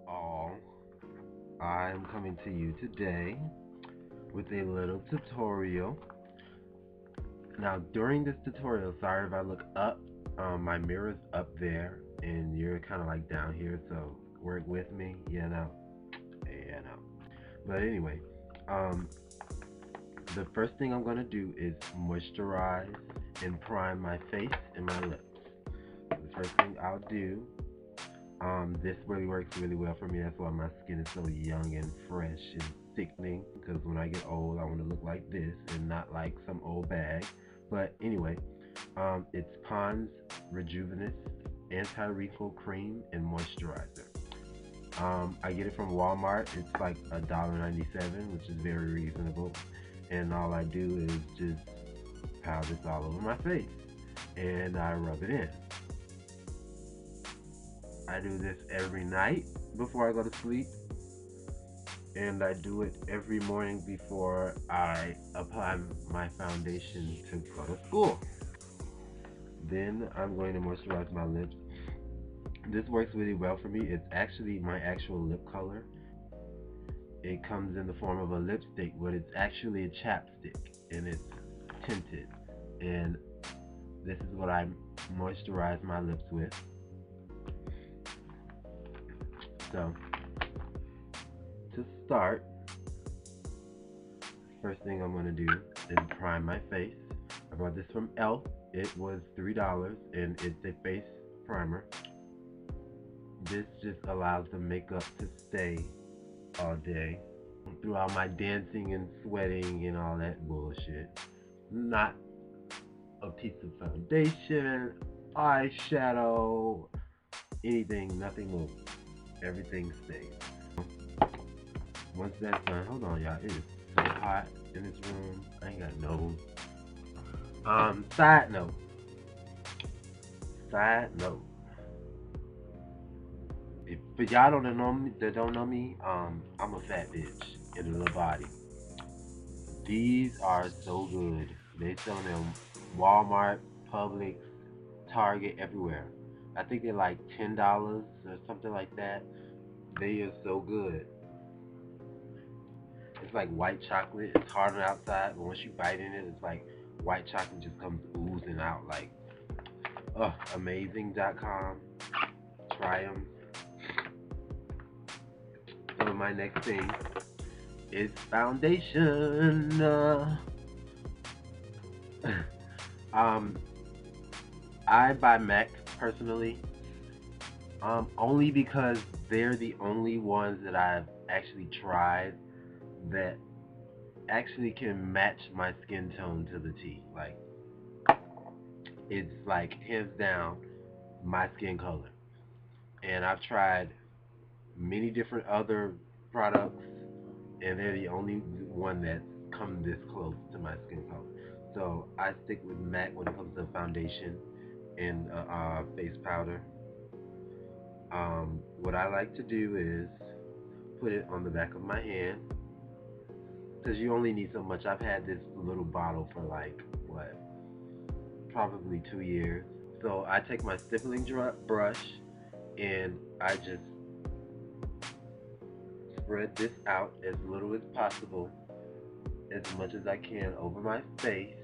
all. I'm coming to you today with a little tutorial. Now, during this tutorial, sorry if I look up, my mirror's up there and you're kind of like down here, so work with me, yeah, no. But anyway, um, the first thing I'm gonna do is moisturize and prime my face and my lips. The first thing I'll do, this really works really well for me. That's why my skin is so young and fresh and thickening. Because when I get old, I want to look like this and not like some old bag. But anyway, it's Pond's Rejuvenous Anti-Wrinkle Cream and Moisturizer. I get it from Walmart. It's like $1.97, which is very reasonable. And all I do is just powder this all over my face and I rub it in. I do this every night before I go to sleep, and I do it every morning before I apply my foundation to go to school. Then I'm going to moisturize my lips. This works really well for me. It's actually my actual lip color. It comes in the form of a lipstick, but it's actually a chapstick, and it's tinted. And this is what I moisturize my lips with. So, to start, first thing I'm going to do is prime my face. I bought this from e.l.f. It was $3 and it's a face primer. This just allows the makeup to stay all day throughout my dancing and sweating and all that bullshit. Not a piece of foundation, eyeshadow, anything, nothing moves. Everything stays. Once that's done, hold on y'all, it is so hot in this room. I ain't got no side note. If for y'all don't know me, I'm a fat bitch in a little body. These are so good. They sell them Walmart, Publix, Target, everywhere. I think they're like $10 or something like that. They are so good. It's like white chocolate. It's hard on the outside, but once you bite in it, it's like white chocolate just comes oozing out. Like, amazing.com. Try them. So my next thing is foundation. I buy MAC personally, only because they're the only ones that I've actually tried that actually can match my skin tone to the T. Like, it's like hands down my skin color. And I've tried many different other products, and they're the only one that's come this close to my skin color. So I stick with MAC when it comes to foundation and face powder. What I like to do is put it on the back of my hand, because you only need so much. I've had this little bottle for like, what, probably 2 years. So I take my stippling brush and I just spread this out as little as possible, as much as I can over my face,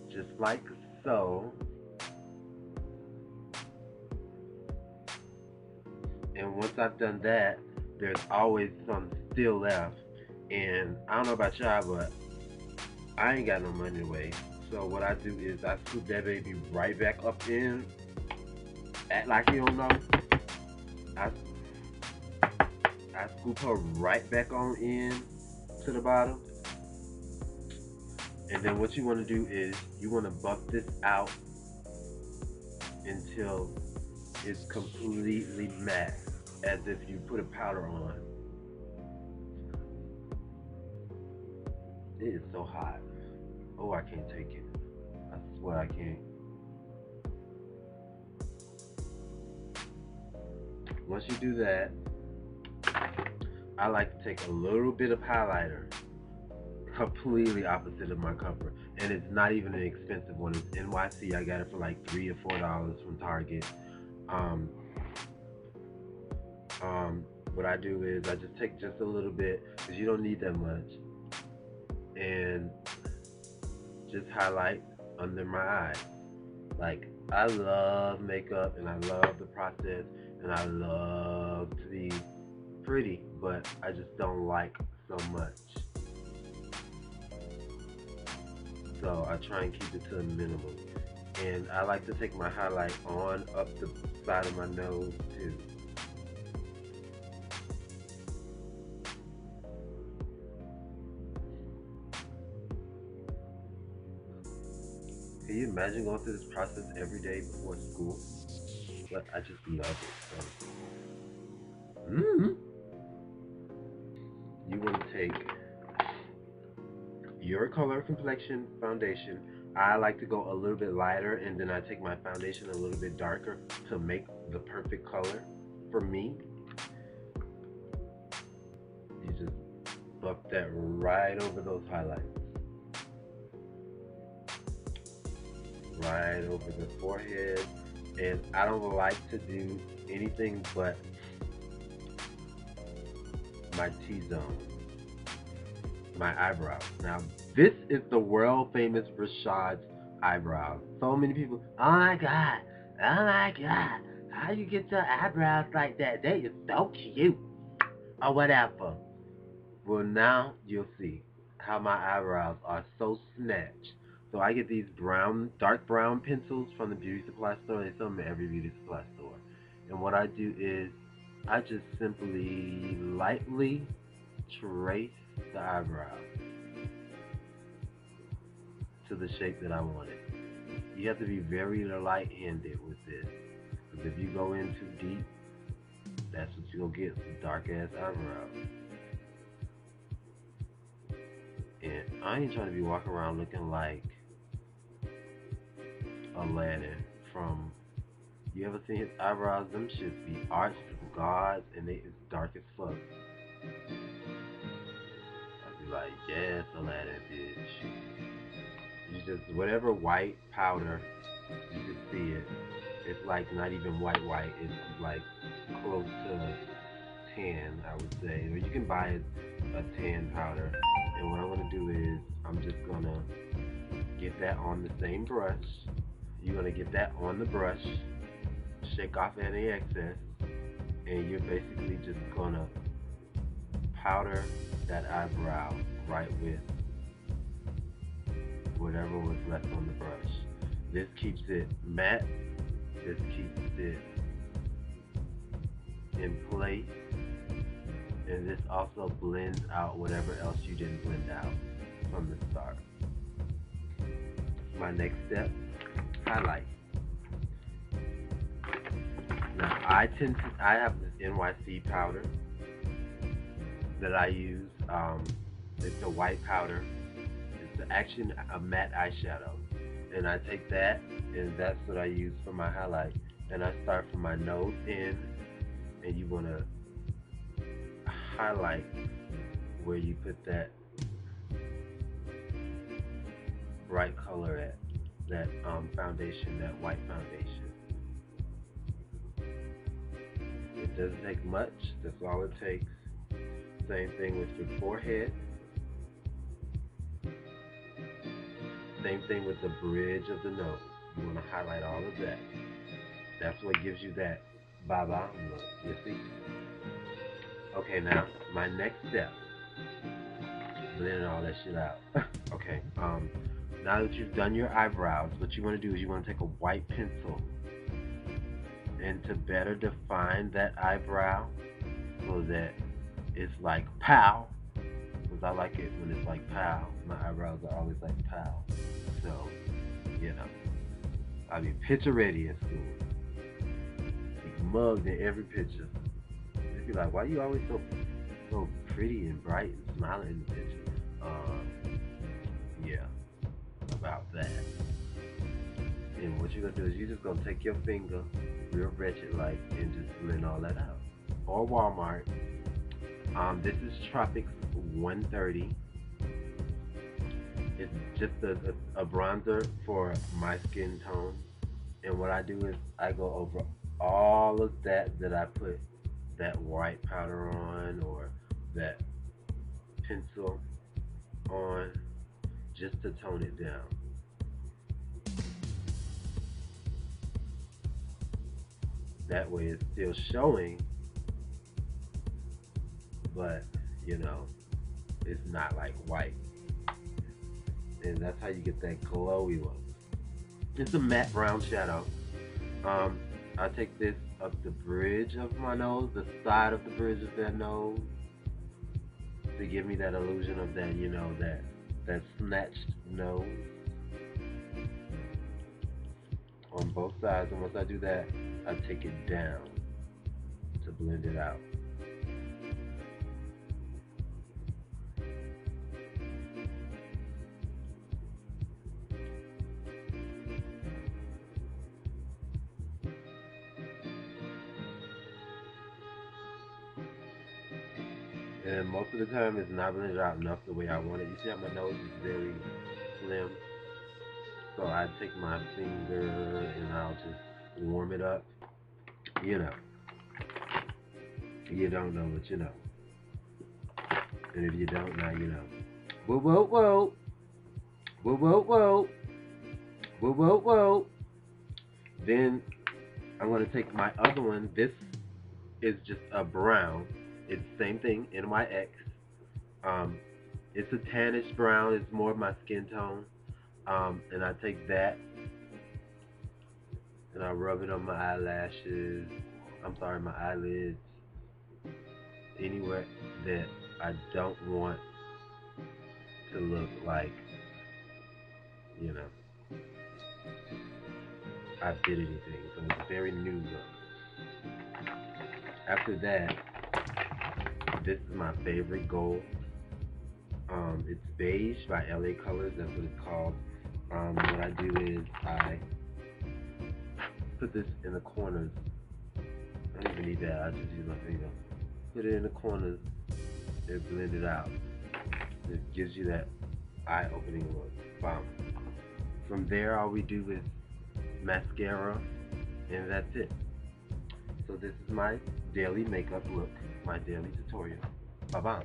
just like so. And once I've done that, there's always some still left. And I don't know about y'all, but I ain't got no money to waste. So what I do is I scoop that baby right back up in. Act like you don't know. I scoop her right back on in to the bottom. And then what you want to do is you want to buff this out until it's completely matte, as if you put a powder on. It is so hot. Oh, I can't take it. I swear I can't. Once you do that, I like to take a little bit of highlighter, completely opposite of my cover, and it's not even an expensive one. It's NYC. I got it for like $3 or $4 from Target. what I do is I just take just a little bit, because you don't need that much, and just highlight under my eye. Like, I love makeup and I love the process and I love to be pretty, but I just don't like so much. So I try and keep it to a minimum. And I like to take my highlight on up the side of my nose too. Can you imagine going through this process every day before school? But I just love it. So. You want to take your color complexion foundation. I like to go a little bit lighter, and then I take my foundation a little bit darker to make the perfect color for me. You just buff that right over those highlights, right over the forehead. And I don't like to do anything but my T-zone, my eyebrows. Now, this is the world famous Rashad's eyebrows. So many people, oh my God, how you get your eyebrows like that? They is so cute, or whatever. Well, now you'll see how my eyebrows are so snatched. So I get these brown, dark brown pencils from the beauty supply store. They sell them at every beauty supply store. And what I do is I just simply lightly trace the eyebrow to the shape that I want it. You have to be very light-handed with this, because if you go in too deep, that's what you're gonna get, some dark-ass eyebrows. And I ain't trying to be walking around looking like Aladdin from. You ever seen his eyebrows? Them shits be arched gods, and they is dark as fuck. I'd be like, yes, Aladdin, bitch. You just whatever white powder you can see it. It's like not even white white. It's like close to tan, I would say. Or you can buy a tan powder. And what I'm gonna do is I'm just gonna get that on the same brush. You're gonna get that on the brush, shake off any excess, and you're basically just gonna powder that eyebrow right with whatever was left on the brush. This keeps it matte. This keeps it in place. And this also blends out whatever else you didn't blend out from the start. My next step, highlight. Now I have this NYC powder that I use. It's a white powder. It's actually a matte eyeshadow. And I take that, and that's what I use for my highlight. And I start from my nose in, and you want to highlight where you put that bright color at, that foundation, that white foundation. It doesn't take much, that's all it takes. Same thing with your forehead. Same thing with the bridge of the nose. You want to highlight all of that. That's what gives you that baba look, you see? Okay, now, my next step, blending all that shit out. Okay, now that you've done your eyebrows, what you want to do is you want to take a white pencil, and to better define that eyebrow so that it's like pow, because I like it when it's like pow. My eyebrows are always like pow. So, you know, I be picture ready at school. Be mugged in every picture. They be like, why you always so pretty and bright and smiling in the picture? Yeah, about that. And what you're gonna do is you're just gonna take your finger, real wretched like, and just blend all that out. Or Walmart. This is Tropics 130. It's just a bronzer for my skin tone. And what I do is I go over all of that I put that white powder on or that pencil on, just to tone it down. That way it's still showing, but you know, it's not like white. And that's how you get that glowy look. It's a matte brown shadow. I take this up the bridge of my nose, the side of the bridge of that nose, to give me that illusion of that, you know, that snatched nose on both sides. And once I do that, I take it down to blend it out. And most of the time it's not blended out enough the way I want it. You see how my nose is very slim? So I take my finger and I'll just warm it up. You know. You don't know, but you know. And if you don't, now you know. Whoa, whoa, whoa. Whoa, whoa, whoa. Whoa, whoa, whoa. Then I'm going to take my other one. This is just a brown. It's the same thing, NYX. It's a tannish brown. It's more of my skin tone. And I take that and I rub it on my eyelashes. I'm sorry, my eyelids. Anywhere that I don't want to look like, you know, I did anything. So it's a very nude look. After that, this is my favorite gold. It's beige by LA Colors. That's what it's called. What I do is I put this in the corners. I don't even need that. I just use my finger. Put it in the corners and blend it out. It gives you that eye-opening look. Bam. From there, all we do is mascara, and that's it. So this is my daily makeup look, my daily tutorial. Bye-bye.